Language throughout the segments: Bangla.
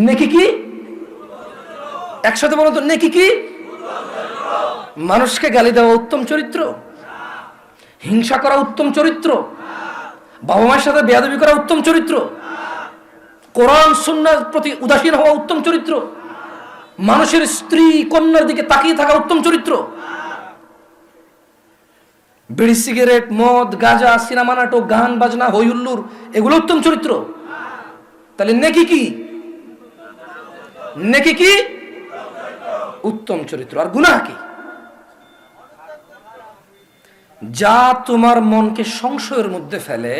নেকি কি? একসাথে বলো তো, নেকি কি? মানুষকে গালি দেওয়া উত্তম চরিত্র? হিংসা করা উত্তম চরিত্র? বাবা মায়ের সাথে বেয়াদবি করা উত্তম চরিত্র? কোরআন সুন্নাহর প্রতি উদাসীন হওয়া উত্তম চরিত্র? মানুষের স্ত্রী কন্যার দিকে তাকিয়ে থাকা উত্তম চরিত্র? বিড়ি, সিগারেট, মদ, গাঁজা, সিনেমা, নাটক, গান বাজনা, হইহুল্লুর, এগুলো উত্তম চরিত্র? তাহলে নেকি কি? নেকি কি? উত্তম চরিত্র। আর গুনাহ কি? যা তোমার মনকে সংশয়ের মধ্যে ফেলে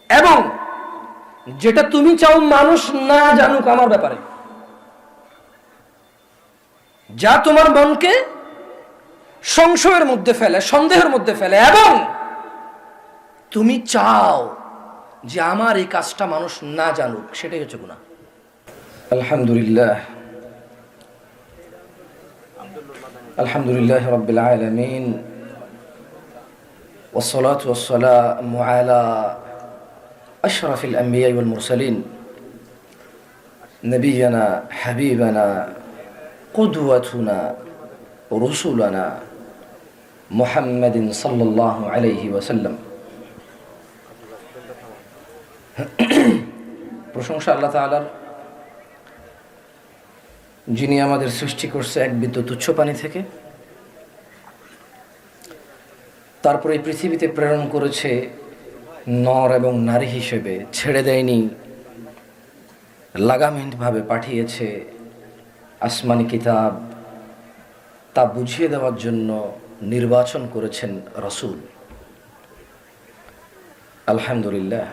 এবং যেটা তুমি চাও মানুষ না জানুক আমার ব্যাপারে, যা তোমার মনকে সংশয়ের মধ্যে ফেলে, সন্দেহের মধ্যে ফেলে এবং তুমি চাও যে আমার এই কাজটা মানুষ না জানুক, সেটাই হচ্ছে গুনাহ। আলহামদুলিল্লাহ, আলহামদুলিল্লাহ রাব্বিল আলামিন, والصلاة والسلام على أشرف الأنبياء والمرسلين نبينا حبيبنا قدوتنا رسولنا محمد صلى الله عليه وسلم। প্রশংসা আল্লাহ তাআলার, যিনি আমাদের সৃষ্টি করছে এক বিন্দু তুচ্ছ পানি থেকে, তারপরে এই পৃথিবীতে প্রেরণ করেছে নর এবং নারী হিসেবে, ছেড়ে দেয়নি, লাগামহীনভাবে পাঠিয়েছে আসমানি কিতাব, তা বুঝিয়ে দেওয়ার জন্য নির্বাচন করেছেন রাসূল। আলহামদুলিল্লাহ।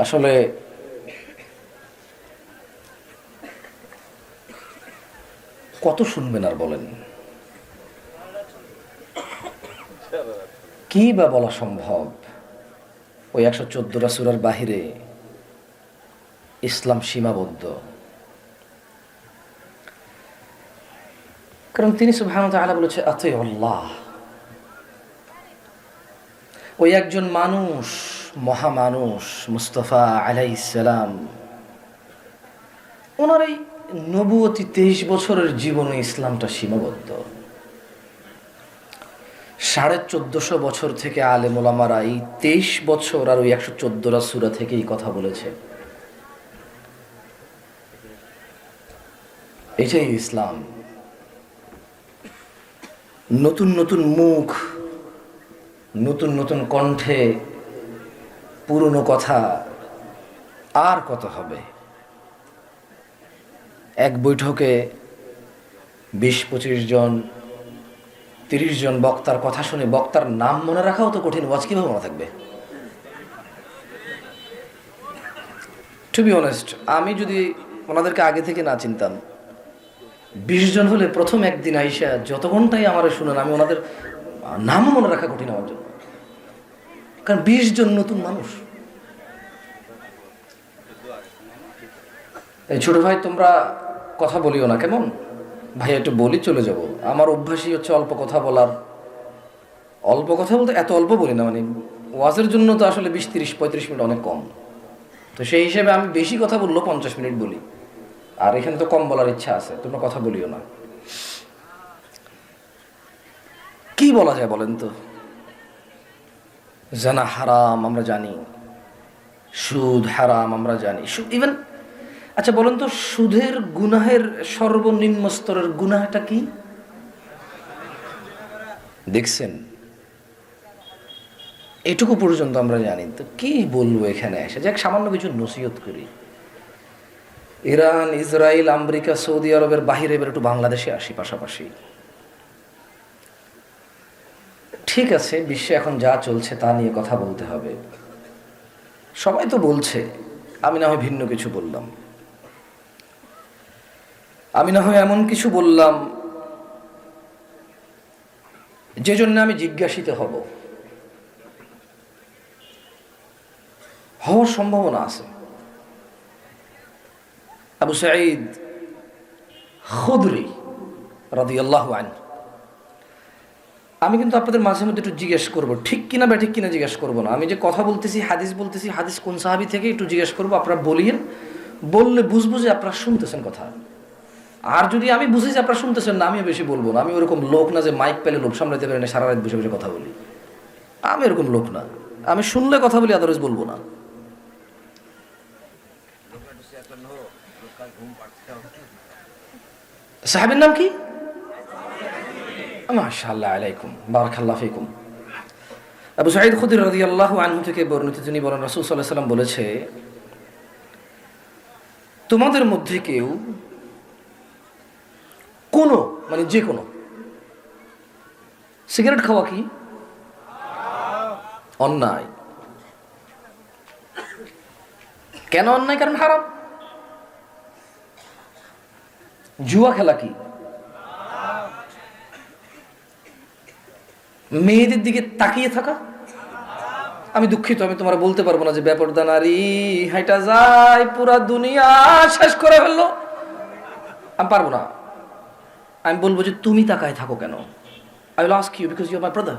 আসলে কত শুনবেন আর বলেন, কি বা বলা সম্ভব? ওই 114টা সূরার বাহিরে ইসলাম সীমাবদ্ধ। কারণ তিনি সুবহানাহু ওয়া তাআলা বলেছে আতিউল্লাহ। ওই একজন মানুষ, মহামানুষ মুস্তাফা আলাইহিস সালাম, ওনার এই নবুয়তি 23 বছরের জীবনে ইসলামটা সীমাবদ্ধ। 1450 বছর থেকে আলেম ওলামারা এই 23 বছর আর ওই 114টা সূরা থেকেই কথা বলেছে। এটাই ইসলাম। নতুন নতুন মুখ, নতুন নতুন কণ্ঠে পুরনো কথা আর কত হবে? এক বৈঠকে 20-25 জন, 30 জন বক্তার কথা শুনে বক্তার নাম মনে রাখাও তো কঠিন, ওয়াজ কিভাবে মনে থাকবে? টু বি অনেস্ট, আমি যদি ওনাদেরকে আগে থেকে না চিনতাম, 20 জন হলে প্রথম একদিন আইসা যত ঘন্টাই আমার শুনেন, আমি ওনাদের নামও মনে রাখা কঠিন আমার জন্য। কারণ 20 জন নতুন মানুষ। এই ছোট ভাই, তোমরা কথা বলিও না কেমন? ভাই একটু বলি চলে যাব। আমার অভ্যাসই হচ্ছে অল্প কথা বলার। অল্প কথা বলতে এত অল্প বলি না, মানে ওয়াজের জন্য তো আসলে 20-30-35 মিনিট অনেক কম। তো সেই হিসেবে আমি বেশি কথা বললেও 50 মিনিট বলি, আর এখানে তো কম বলার ইচ্ছা আছে। তোমরা কথা বলিও না। কি বলা যায় বলেন তো? জানা হারাম আমরা জানি, সুদ হারাম আমরা জানি, ইভেন আচ্ছা বলেন তো, সুদের গুনাহের সর্বনিম্ন স্তরের গুনাহটা কি দেখছেন? এটুকু পর্যন্ত আমরা জানি। তো কি বলবো এখানে এসে? যাক, সামান্য কিছু নসিহত করি। ইরান, ইসরায়েল, আমেরিকা, সৌদি আরবের বাহিরে এবার একটু বাংলাদেশে আসি পাশাপাশি। ঠিক আছে, বিশ্বে এখন যা চলছে তা নিয়ে কথা বলতে হবে। সবাই তো বলছে, আমি না হয় ভিন্ন কিছু বললাম, আমি না হয় এমন কিছু বললাম যে জন্য আমি জিজ্ঞাসিত হব, হওয়ার সম্ভাবনা আছে। আবু সাঈদ খুদরি রাদিয়াল্লাহু আনহু আমি কিন্তু আপনাদের মাঝে মধ্যে একটু জিজ্ঞেস করবো, ঠিক কিনা ব্যাঠিক কিনা জিজ্ঞেস করবো না। আমি যে কথা বলতেছি, হাদিস বলতেছি, হাদিস কোন সাহাবী থেকে একটু জিজ্ঞেস করবো, আপনারা বলিয়েন, বললে বুঝবো যে আপনারা শুনতেছেন কথা। আর যদি আমি বুঝি যে আপনারা শুনতেছেন না, আমিও বেশি বলবো না। আমি ওরকম লোক না যে মাইক পেলে লোক সামলাতে পারে না, সারা রাত বসে বসে কথা বলি। আমি এরকম লোক না, আমি শুনলে কথা বলি, আদারওয়াইজ বলবো না। সাহাবীর নাম কি? মাশাআল্লাহ আলাইকুম, বারাকাল্লাহু ফিকুম। আবু সাঈদ খুদরি রাদিয়াল্লাহু আনহু থেকে বর্ণিত, তিনি বলেন রাসূল সাল্লাল্লাহু আলাইহি ওয়াসাল্লাম বলেছে, তোমাদের মধ্যে কেউ কোনো মানে যে কোনো সিগারেট খাওয়া কি অন্যায়? কেন অন্যায়? কারণ হারাম। জুয়া খেলা কি? মেয়েদের দিকে তাকিয়ে থাকা? আমি দুঃখিত, আমি তোমার বলতে পারবো না যে বেপরদা নারী হাইটা যায় পুরা দুনিয়া শেষ করে ফেললো, আমি পারবো না। আমি বলবো যে তুমি তাকায় থাকো কেন? I will ask you because you are my brother.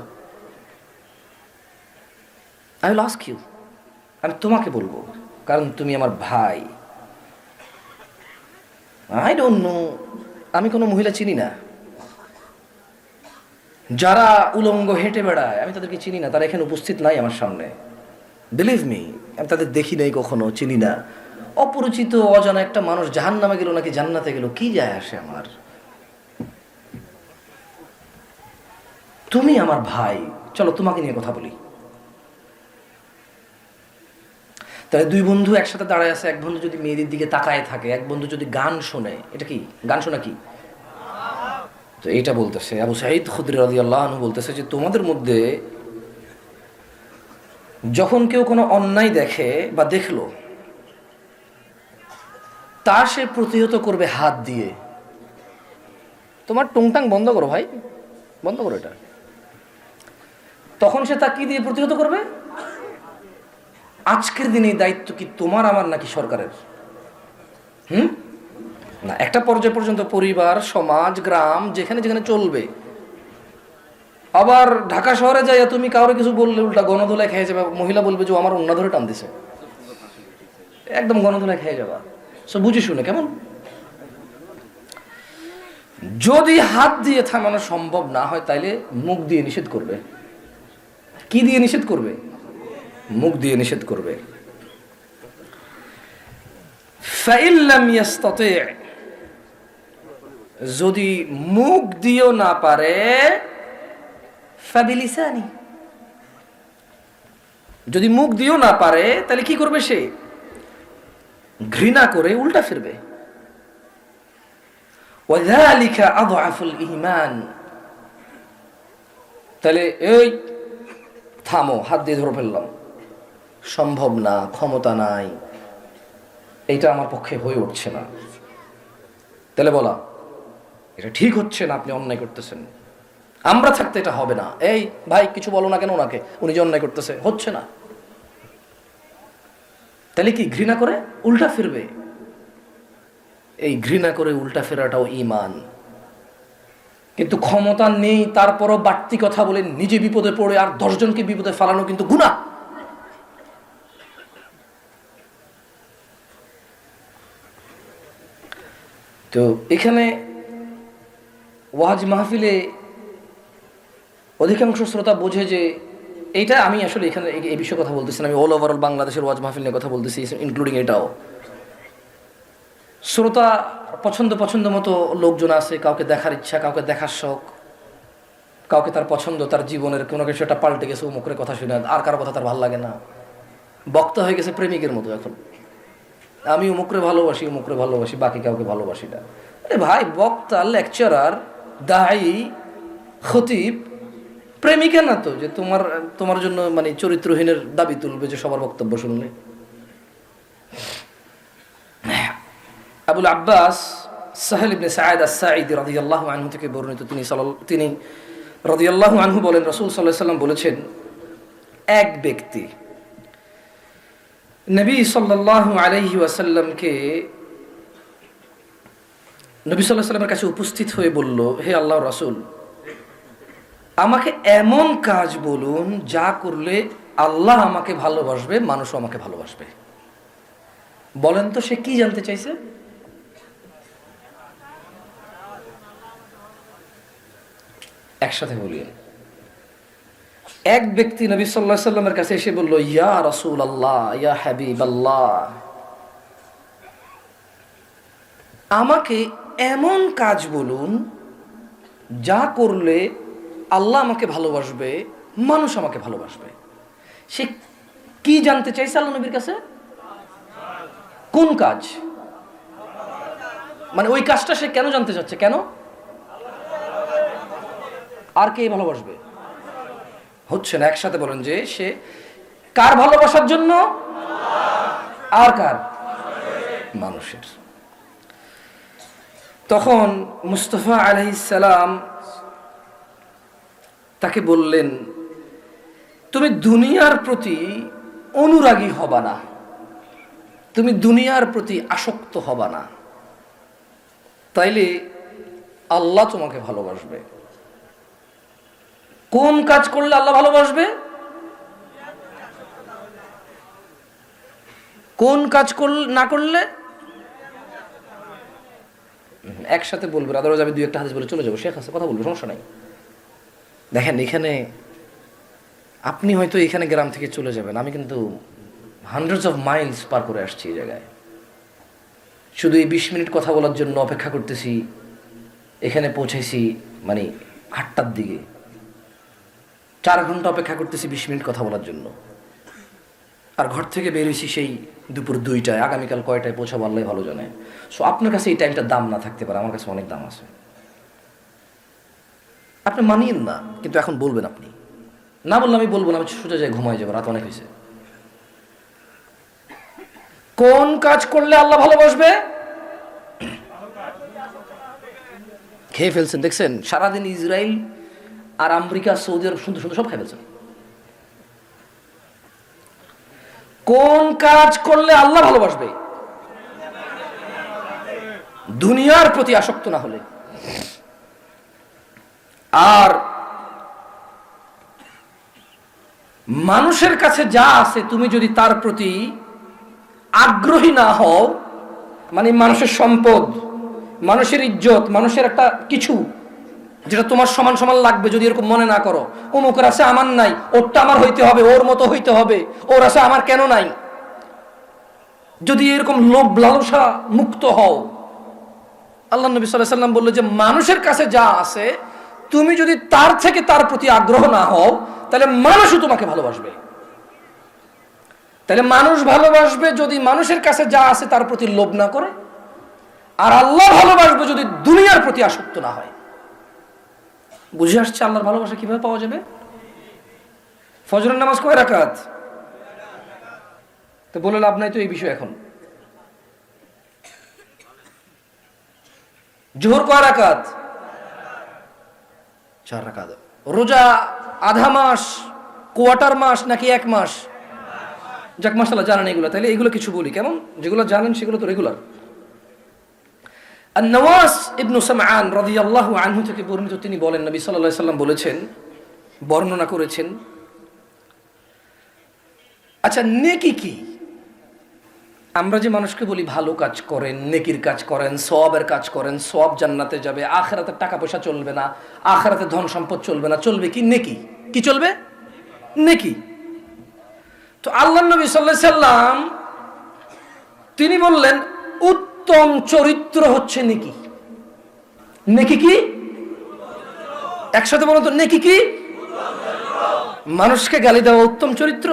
I will ask you. আমি তোমাকে বলবো কারণ তুমি আমার ভাই। I don't know, আমি কোনো মহিলা চিনি না। যারা উলঙ্গ হেঁটে বেড়ায় আমি তাদেরকে চিনি না, তারা এখানে উপস্থিত নাই আমার সামনে। বিলিভ মি, আমি তাদের দেখি নাই কখনো, চিনি না। অপরিচিত অজানা একটা মানুষ জাহান্নামে গেল নাকি জান্নাতে গেল, কি যায় আসে আমার? তুমি আমার ভাই, চলো তোমাকে নিয়ে কথা বলি। তাহলে দুই বন্ধু একসাথে দাঁড়ায় আছে, এক বন্ধু যদি মেয়েদের দিকে তাকায় থাকে, এক বন্ধু যদি গান শোনে, এটা কি? গান শোনা কি? তো এইটা বলতেছে আবু সাঈদ খুদরি রাদিয়াল্লাহু আনহু বলতেছে যে তোমাদের মধ্যে যখন কেউ কোনো অন্যায় দেখে বা দেখলো, তা সে প্রতিহত করবে হাত দিয়ে। তোমার টুংটাং বন্ধ করো ভাই, বন্ধ করো এটা। তখন সে তা কি দিয়ে প্রতিহত করবে? আজকের দিনে এই দায়িত্ব কি তোমার আমার নাকি সরকারের? না, একটা পর্যায় পর্যন্ত পরিবার, সমাজ, গ্রাম যেখানে যেখানে চলবে। আবার ঢাকা শহরে যাইয়া তুমি কাউরে কিছু বললে উল্টা গণধোলায় খেয়ে যাবে, মহিলা বলবে যে আমার অন্য ধরে টান দিছে, একদম গণধোলায় খেয়ে যাবা। সো বুঝে শুনে কেমন? যদি হাত দিয়ে থামানো সম্ভব না হয় তাইলে মুখ দিয়ে নিষেধ করবে। কি দিয়ে নিষেধ করবে? মুখ দিয়ে নিষেধ করবে। ফাইন লাম ইয়াস্তাতি', যদি মুখ দিয়েও না পারে, ফাবিলিসানি, যদি মুখ দিয়েও না পারে তাহলে কি করবে? সে ঘৃণা করে উল্টা ফিরবে। ওয়াযালিকা আযআফুল ঈমান, তাহলে এই থামো, হাত দিয়ে ধরে ফেললাম, সম্ভব না, ক্ষমতা নাই, এইটা আমার পক্ষে হয়ে উঠছে না। তাহলে বলা এটা ঠিক হচ্ছে না, আপনি অন্যায় করতেছেন, আমরা থাকতে এটা হবে না। এই ভাই কিছু বলো না কেন ওনাকে, উনি যে অন্যায় করতেছে হচ্ছে না। তাহলে কি? ঘৃণা করে উল্টা ফিরবে। এই ঘৃণা করে উল্টা ফেরাটাও ঈমান। কিন্তু ক্ষমতা নেই, তারপরও বাড়তি কথা বলে নিজে বিপদে পড়ে আর 10 জনকে বিপদে ফেলানো কিন্তু গুনাহ। তো এখানে ওয়াজ মাহফিলে অধিকাংশ শ্রোতা বোঝে যে এইটা, আমি আসলে এখানে এই বিষয়ে কথা বলতেছি না, আমি অল ওভারঅল বাংলাদেশের ওয়াজ মাহফিল নিয়ে কথা বলতেছি, ইনক্লুডিং এটাও। শ্রোতা পছন্দ মতো লোকজন আছে, কাউকে দেখার ইচ্ছা, কাউকে দেখার শখ, কাউকে তার পছন্দ, তার জীবনের কোনো কিছু একটা পাল্টে গেছে, মুখের কথা শুনে আর কারো কথা তার ভালো লাগে না। বক্তা হয়ে গেছে প্রেমিকের মতো এখন, আমি মুখরে ভালোবাসি, বাকি কাউকে ভালোবাসি না। আরে ভাই, বক্তা, লেকচারার, দায়ী, খতিব প্রেমিকা না তো যে তোমার জন্য মানে চরিত্রহীনের দাবি তুলবে যে সবার বক্তব্য শুনলে। আবুল আব্বাস সাহেল ইবনে সাঈদ আস-সাঈদী রাদিয়াল্লাহু আনহু থেকে বর্ণিত, তিনি রাদিয়াল্লাহু আনহু বলেন রাসূল সাল্লাল্লাহু আলাইহি ওয়াসাল্লাম বলেছেন, এক ব্যক্তি নবী সাল্লাল্লাহু আলাইহি ওয়াসাল্লামকে, নবী সাল্লাল্লাহু আলাইহি ওয়াসাল্লামের কাছে উপস্থিত হয়ে বলল, হে আল্লাহর রাসূল, আমাকে এমন কাজ বলুন যা করলে আল্লাহ আমাকে ভালোবাসবে, মানুষও আমাকে ভালোবাসবে। বলেন তো সে কি জানতে চাইছে? একসাথে বলিয়ে। এক ব্যক্তি নবী সাল্লাল্লাহু আলাইহি সাল্লামের কাছে এসে বলল, ইয়া রাসূলুল্লাহ, ইয়া হাবিবাল্লাহ, আমাকে এমন কাজ বলুন যা করলে আল্লাহ আমাকে ভালোবাসবে, মানুষ আমাকে ভালোবাসবে। সে কি জানতে চাইছে আল্লাহ নবীর কাছে? কোন কাজ? মানে ওই কাজটা সে কেন জানতে চাচ্ছে? কেন? আর কে ভালোবাসবে? হচ্ছে না। একসাথে বলেন যে সে কার ভালোবাসার জন্য? আর কার? মানুষের। তখন মুস্তাফা আলাইহিস সালাম তাকে বললেন, তুমি দুনিয়ার প্রতি অনুরাগী হবা না, তুমি দুনিয়ার প্রতি আসক্ত হবা না, তাইলে আল্লাহ তোমাকে ভালোবাসবে। কোন কাজ করলে আল্লাহ ভালোবাসবে? কোন কাজ না করলে? একসাথে বলবে, আদারওয়াইজ আমি দুই একটা হাদিস বলে চলে যাবো। শেখ আছে, কথা বলবো, সমস্যা নাই। দেখেন, এখানে আপনি হয়তো এখানে গ্রাম থেকে চলে যাবেন, আমি কিন্তু হান্ড্রেডস অফ মাইলস পার করে আসছি এই জায়গায়, শুধু এই 20 মিনিট কথা বলার জন্য অপেক্ষা করতেছি। এখানে পৌঁছেছি মানে 8টার দিকে, 4 ঘন্টা অপেক্ষা করতেছি 20 মিনিট কথা বলার জন্য। আর ঘর থেকে বেরিয়েছি সেই দুপুর 2টায়। আগামীকাল কয়টায় পৌঁছাবো আল্লাহ ভালো জানে। সো আপনার কাছে এই টাইমটা দাম না থাকতে পারে, আমার কাছে অনেক দাম আছে। আপনি মানিয়েন না, কিন্তু এখন বলবেন। আপনি না বললে আমি বলবো না, আমি সোজা যাই ঘুমাই যাবো, রাত অনেক হয়েছে। কোন কাজ করলে আল্লাহ ভালোবাসবে? খেয়ে ফেলছেন, দেখছেন সারাদিন ইসরায়েল আর আমেরিকা, সৌদি আরব সুন্দর সুন্দর সব খেয়ে ফেলছেন। কোন কাজ করলে আল্লাহ ভালোবাসবে? দুনিয়ার প্রতি আসক্ত না হলে। আর মানুষের কাছে যা আছে তুমি যদি তার প্রতি আগ্রহী না হও, মানে মানুষের সম্পদ, মানুষের ইজ্জত, মানুষের একটা কিছু যেটা তোমার সমান সমান লাগবে, যদি এরকম মনে না করো, অমুকের আছে আমার নাই, ওরটা আমার হইতে হবে, ওর মতো হইতে হবে, ওর আছে আমার কেন নাই, যদি এরকম লোভ লালসা মুক্ত হও, আল্লাহ নবী সাল্লাল্লাহু আলাইহি সাল্লাম বললেন যে মানুষের কাছে যা আছে তুমি যদি তার থেকে তার প্রতি আগ্রহ না হও, তাহলে মানুষও তোমাকে ভালোবাসবে। তাহলে মানুষ ভালোবাসবে যদি মানুষের কাছে যা আছে তার প্রতি লোভ না করে, আর আল্লাহ ভালোবাসবে যদি দুনিয়ার প্রতি আসক্ত না হয়। বুঝে আসছে আল্লাহর ভালোবাসা কিভাবে পাওয়া যাবে? ফজরের নামাজ কয় রাকাত? তো বলে লাভ নাই তো এই বিষয়। এখন জোহর কয় রাকাত? 4 রাকাত। রোজা আধা মাস, কোয়ার্টার মাস নাকি 1 মাস? যাক মাশাআল্লাহ জানেন এগুলো, তাহলে এগুলো কিছু বলি। কেমন? যেগুলো জানেন সেগুলো তো রেগুলার। আন-নওয়াস ইবনে সামআন রাদিয়াল্লাহু আনহু থেকে বর্ণিত, তিনি বলেন নবী সাল্লাল্লাহু আলাইহি সাল্লাম বলেছেন, বর্ণনা করেছেন, আচ্ছা নেকি কি? আমরা যে মানুষকে বলি ভালো কাজ করেন, নেকির কাজ করেন, সওয়াবের কাজ করেন, সওয়াব জান্নাতে যাবে, আখিরাতে টাকা পয়সা চলবে না, আখিরাতে ধন সম্পদ চলবে না, চলবে কি? নেকি। কি চলবে? নেকি। তো আল্লাহর নবী সাল্লাল্লাহু আলাইহি সাল্লাম তিনি বললেন উত্তম চরিত্র হচ্ছে নেকি। নেকি কি? একসাথে বলুন তো, নেকি কি? মানুষকে গালি দেওয়া উত্তম চরিত্র?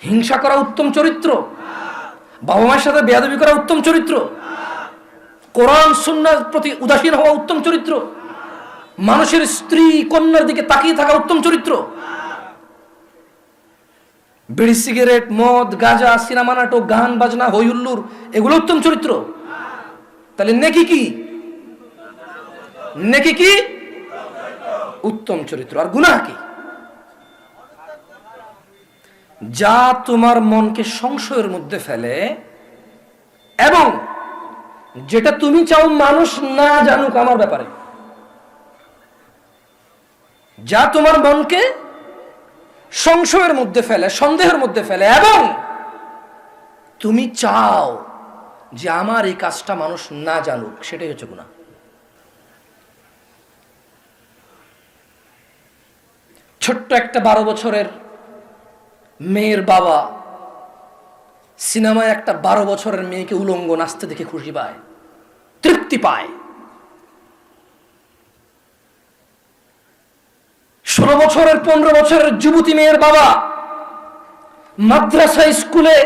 হিংসা করা উত্তম চরিত্র? বাবা মায়ের সাথে বেয়াদবি করা উত্তম চরিত্র? কোরআন সুন্নাহর প্রতি উদাসীন হওয়া উত্তম চরিত্র? মানুষের স্ত্রী কন্যার দিকে তাকিয়ে থাকা উত্তম চরিত্র? বিড়ি, সিগারেট, মদ, গাঁজা, সিনেমা নাটক, গান বাজনা, হই হুল্লোড়, এগুলো উত্তম চরিত্র? তাহলে নেকি কি? নেকি কি? উত্তম চরিত্র। আর গুনাহ কি? যা তোমার মনকে সংশয়ের মধ্যে ফেলে এবং যেটা তুমি চাও মানুষ না জানুক আমার ব্যাপারে। যা তোমার মনকে সংশয়ের মধ্যে ফেলে, সন্দেহের মধ্যে ফেলে, এবং তুমি চাও যে আমার এই কাজটা মানুষ না জানুক, সেটাই হচ্ছে গুনাহ। ছোট্ট একটা 12 বছরের মেয়ের বাবা সিনেমায় একটা 12 বছরের মেয়েকে উলঙ্গ নাচতে দেখে খুশি পায়, তৃপ্তি পায়। 16 বছরের 15 বছরের যুবতী মেয়ের বাবা মাদ্রাসা স্কুলে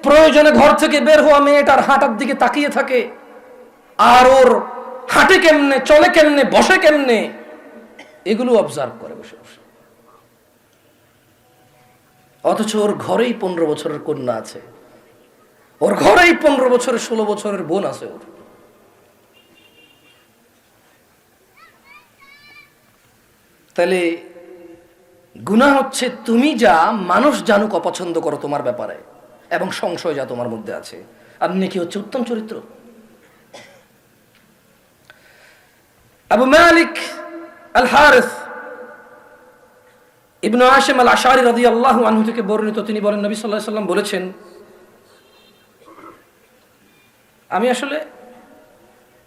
প্রয়োজনে ঘর থেকে বের হওয়া মেয়েটার হাঁটার দিকে তাকিয়ে থাকে, আর ওর হাঁটে কেমনে, চলে কেমনে, বসে কেমনে, এগুলো অবজার্ভ করে বসে বসে। অথচ ওর ঘরেই 15 বছরের কন্যা আছে, ওর ঘরেই 15 বছরের 16 বছরের বোন আছে ওর। তাহলে গুনাহ হচ্ছে তুমি যা মানুষ জানুক অপছন্দ করো তোমার ব্যাপারে, এবং সংশয় যা তোমার মধ্যে আছে। আর নেকি হচ্ছে উত্তম চরিত্র। আবু মালিক আল হারিস ইবনে আশিম আল আশআরী রাদিয়াল্লাহু আনহু থেকে বর্ণিত, তিনি বলেন নবী সাল্লাল্লাহু আলাইহি ওয়াসাল্লাম বলেছেন, আমি আসলে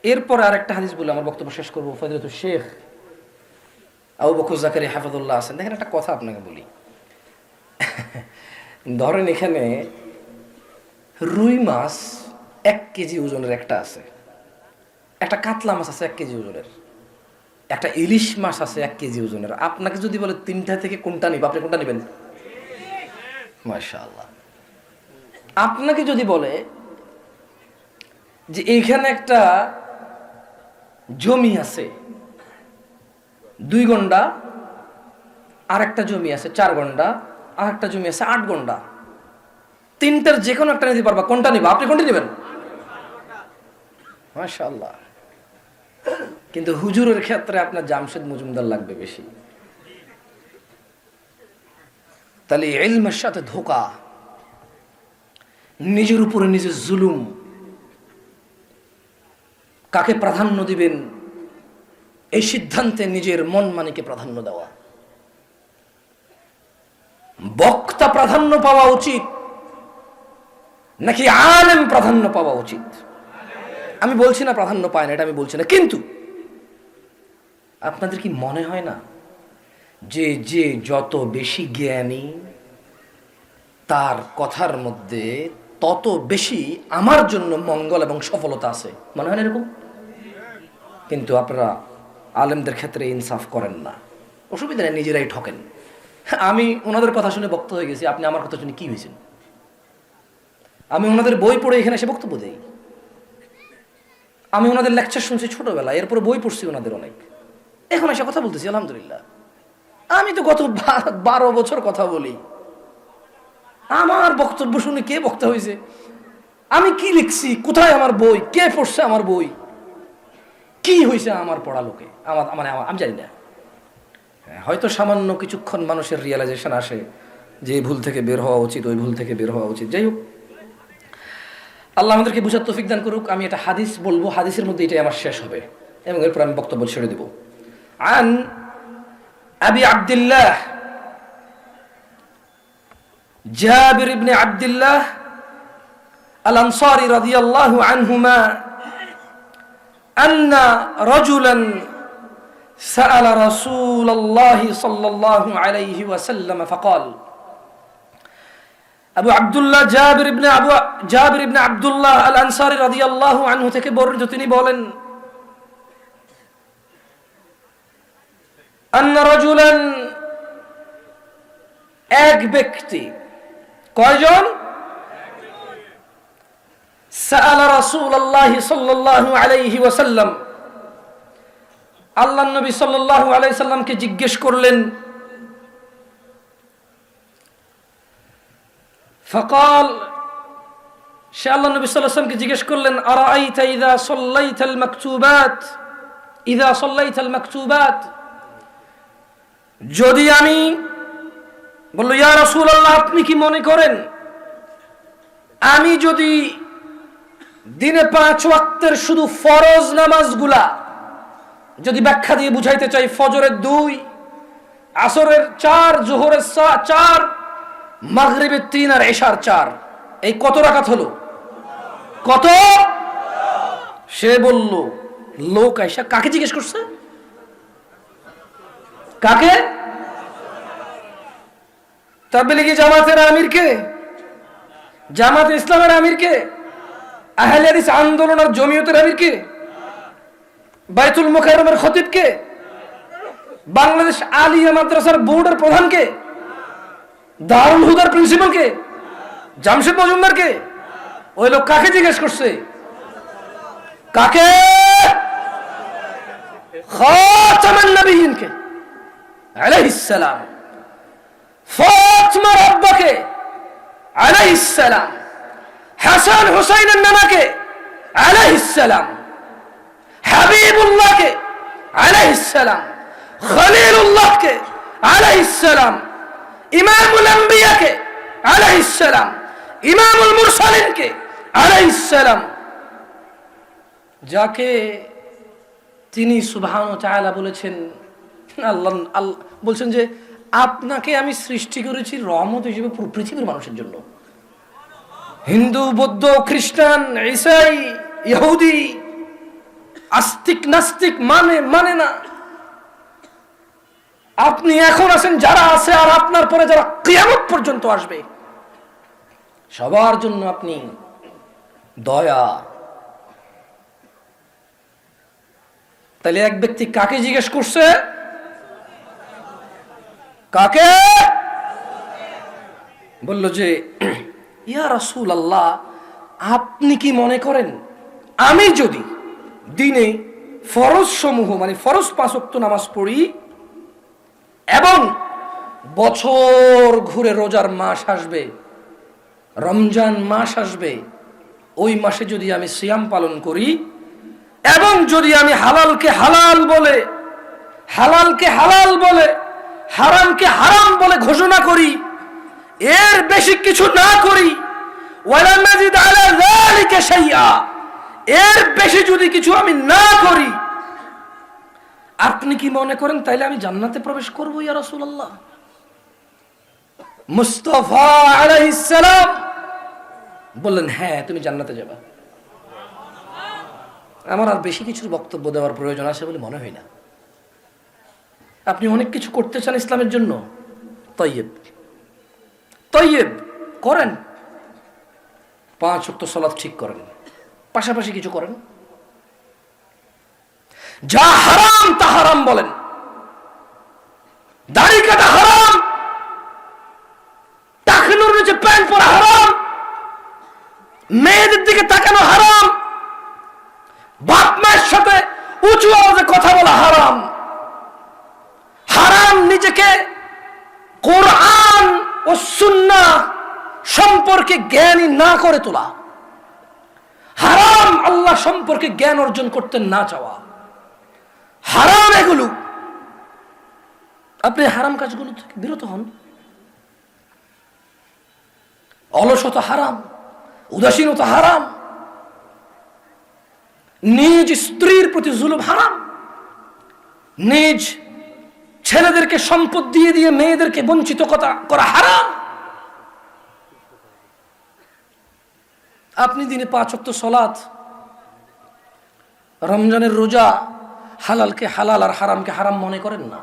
এরপর আরেকটা হাদিস বলে আমার বক্তব্য শেষ করবো। ফয়দুল শেখ আবু বকর জাকারিয়া হাফিজুল্লাহ আছেন। দেখেন একটা কথা আপনাকে বলি, ধরেন এখানে রুই মাছ 1 কেজি ওজনের একটা আছে, একটা কাতলা মাছ আছে 1 কেজি ওজনের, একটা ইলিশ মাছ আছে 1 কেজি ওজনের। আপনাকে যদি বলে 3টা থেকে কোনটা নিব, আপনি কোনটা নেবেন? মাশাআল্লাহ। আপনাকে যদি বলে যে এইখানে একটা জমি আছে 2 গন্ডা, আর একটা জমি আছে 4 গন্ডা, আর একটা জমি আছে 8 গন্ডা, 3টার যে কোনো একটা নিতে পারবা, কোনটা নিবা? আপনি কোনটা নেবেন? মাশাআল্লাহ। কিন্তু হুজুরের ক্ষেত্রে আপনার জামশেদ মজুমদার লাগবে বেশি। তাহলে ইলমের সাথে ধোঁকা, নিজের উপরে নিজের জুলুম, কাকে প্রাধান্য দিবেন এই সিদ্ধান্তে নিজের মন মানিকে প্রাধান্য দেওয়া। বক্তা প্রাধান্য পাওয়া উচিত নাকি আলেম প্রাধান্য পাওয়া উচিত? আমি বলছি না প্রাধান্য পায় না, এটা আমি বলছি না, কিন্তু আপনাদের কি মনে হয় না যে যে যত বেশি জ্ঞানী তার কথার মধ্যে তত বেশি আমার জন্য মঙ্গল এবং সফলতা আছে? মনে হয় না এরকম? কিন্তু আপনারা আলেমদের ক্ষেত্রে ইনসাফ করেন না, অসুবিধা নেই, নিজেরাই ঠকেন। আমি ওনাদের কথা শুনে বক্তা হয়ে গেছি, আপনি আমার কথা শুনে কি হয়েছেন? আমি ওনাদের বই পড়ে এখানে এসে বক্তব্য দেই, আমি ওনাদের লেকচার শুনছি ছোটবেলায়, এরপরে বই পড়ছি ওনাদের অনেক, এখন এসে কথা বলতেছি আলহামদুলিল্লাহ। আমি তো গত 12 বছর কথা বলি, আমার বক্তব্য শুনে কে বক্তা হয়েছে, আমি কি লিখছি, কোথায় আমার বই, কে পড়ছে আমার বই, কি হয়েছে আমার পড়া লোকে, আমি জানি না। হয়তো সামান্য কিছুক্ষণ মানুষের রিয়েলাইজেশন আসে যে এই ভুল থেকে বের হওয়া উচিত, ওই ভুল থেকে বের হওয়া উচিত। যাই হোক, আল্লাহ আমাদেরকে বুঝার তৌফিক দান করুক। আমি একটা হাদিস বলবো, হাদিসের মধ্যে এটাই আমার শেষ হবে এবং এরপর আমি বক্তব্য ছেড়ে দেব। আন আবি আব্দুল্লাহ জাবির ইবনে আব্দুল্লাহ আল আনসারী রাদিয়াল্লাহু আনহুমা আন্না রাজুলান সাআলা রাসূলুল্লাহ সাল্লাল্লাহু আলাইহি ওয়াসাল্লাম ফাকাল। আবু আব্দুল্লাহ জাবির ইবনে আব্দুল্লাহ আল আনসারী রাদিয়াল্লাহু আনহু থেকে বর্ণিত, তিনি বলেন, আন্না রাজুলান, এক ব্যক্তি, কয়জন? সাআলা রাসূলুল্লাহ সাল্লাল্লাহু আলাইহি ওয়াসাল্লাম, আল্লাহর নবী সাল্লাল্লাহু আলাইহি সাল্লামকে জিজ্ঞেস করলেন। ফাকাল, সে আল্লাহ নবী সাল্লাল্লাহু আলাইহি ওয়াসাল্লামকে জিজ্ঞেস করলেন, আরাআইতা ইযা সাল্লাইতাল মাকতুবাত, যদি আমি, বলল, ইয়া রাসূলুল্লাহ, আপনি কি মনে করেন আমি যদি দিনে 5 ওয়াক্তের শুধু ফরজ নামাজগুলা যদি ব্যাখ্যা দিয়ে বুঝাইতে চাই, ফজরের 2, আসরের 4, জোহরের 4, মাগরিবের 3 আর এশার 4, এই কত রাকাত হলো? কত? সে বলল, লোক আয়েশা কাকে জিজ্ঞেস করছে? কাকে? তাবলীগি জামাতের আমির কে? জামাত ইসলামের আমির কে? আহলে হাদিস আন্দোলন আর জমিয়তের আমির কে? বাইতুল মুকাররমের খতিব কে? বাংলাদেশ আলিয়া মাদ্রাসার বোর্ডের প্রধান কে? দারুল হুদার প্রিন্সিপাল কে? জামশেদ মজুমদার কে? ওই লোক কাকে জিজ্ঞেস করছে? কাকে? খাতামান নবিয়্যিন কে আলাইহিস সালাম, ফাতিমার আব্বাকে আলাইহিস সালাম, হাসান হুসাইনের নানাকে আলাইহিস সালাম, হাবিবুল্লাহকে আলাইহিস সালাম, খলিলুল্লাহকে আলাইহিস সালাম, ইমামুল আম্বিয়াকে আলাইহিস সালাম, ইমামুল মুরসালিনকে আলাইহিস সালাম, যাকে তিনি সুবহানাহু ওয়া তাআলা বলেছেন, আল্লাহ বলছেন যে আপনাকে আমি সৃষ্টি করেছি রহমত হিসেবে পুরো পৃথিবীর মানুষের জন্য। হিন্দু, বৌদ্ধ, খ্রিস্টান, ঈসাই, ইহুদি, আস্তিক নাস্তিক মানে না। আপনি এখন আছেন, যারা আছে আর আপনার পরে যারা কিয়ামত পর্যন্ত আসবে, সবার জন্য আপনি দয়া। তাহলে এক ব্যক্তি কাকে জিজ্ঞেস করছে? কাকে? বলল যে ইয়া রাসূলুল্লাহ, আপনি কি মনে করেন আমি যদি দিনে ফরজ সমূহ মানে ফরজ 5 ওয়াক্ত নামাজ পড়ি এবং বছর ঘুরে রোজার মাস আসবে, রমজান মাস আসবে, ওই মাসে যদি আমি সিয়াম পালন করি এবং যদি আমি হালালকে হালাল বলে হারামকে হারাম বলে ঘোষণা করি, এর বেশি কিছু না করি, ওয়ালা নাজিদ আলা যালিকা শাইআ, এর বেশি যদি কিছু আমি না করি, আপনি কি মনে করেন তাইলে আমি জান্নাতে প্রবেশ করব ইয়া রাসূলুল্লাহ? মুস্তাফা আলাইহিস সালাম বললেন, হ্যাঁ তুমি জান্নাতে যাবা। আমার আর বেশি কিছুর বক্তব্য দেওয়ার প্রয়োজন আছে বলে মনে হয় না। আপনি অনেক কিছু করতে চান ইসলামের জন্য, তৈয়ব করেন, 5 ওয়াক্ত সালাত ঠিক করেন, পাশাপাশি কিছু করেন। যা হারাম তা হারাম বলেন, দাড়ি কাটা হারাম, টাকনুর নিচে প্যান্ট পরা হারাম, মেয়েদের দিকে তাকানো হারাম, বাপ মায়ের সাথে উঁচু আওয়াজে কথা বলা হারাম, হারাম নিজেকে কোরআন ও সুন্নাহ সম্পর্কে জ্ঞানী না করে তোলা, হারাম আল্লাহ সম্পর্কে জ্ঞান অর্জন করতে না চাওয়া, হারাম এগুলো। আপনি হারাম কাজগুলো থেকে বিরত হন। অলসতা হারাম, উদাসীনতা হারাম, নিজ স্ত্রীর প্রতি জুলুম হারাম, নিজ ছেলেদেরকে সম্পদ দিয়ে দিয়ে মেয়েদেরকে বঞ্চিত করা হারাম। আপনি দিনে 5 ওয়াক্ত সালাত, রমজানের রোজা, হালালকে হালাল আর হারামকে হারাম মনে করেন না।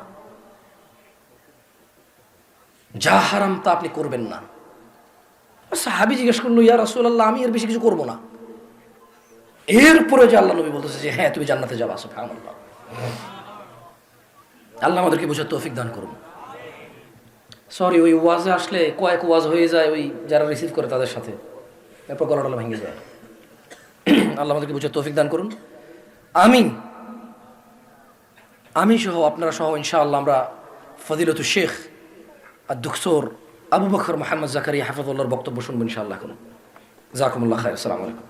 যা হারাম তা আপনি করবেন না। সাহাবী জিজ্ঞেস করলো, ইয়া রাসূলুল্লাহ, আমি এর বেশি কিছু করবো না। এরপরে যে আল্লাহ নবী বলতেছে যে হ্যাঁ তুমি জান্নাতে যাবা। সুবহানাল্লাহ। আল্লাহ আমাদেরকে বোঝার তৌফিক দান করুন। সরি, ওই ওয়াজে আসলে কয়েক ওয়াজ হয়ে যায় ওই যারা রিসিভ করে তাদের সাথে, এরপর গলাটলা ভেঙে যায়। আল্লাহ আমাদেরকে বোঝার তৌফিক দান করুন, আমিন। আমি সহ আপনারা সহ ইনশাআল্লাহ আমরা ফজিলতুল শেখ আদ-দুকতোর আবু বকর মোহাম্মদ জাকারিয়া হাফিজাহুল্লাহর বক্তব্য শুনবো ইনশাআল্লাহ। জাযাকুমুল্লাহ খায়র। আসসালামু আলাইকুম।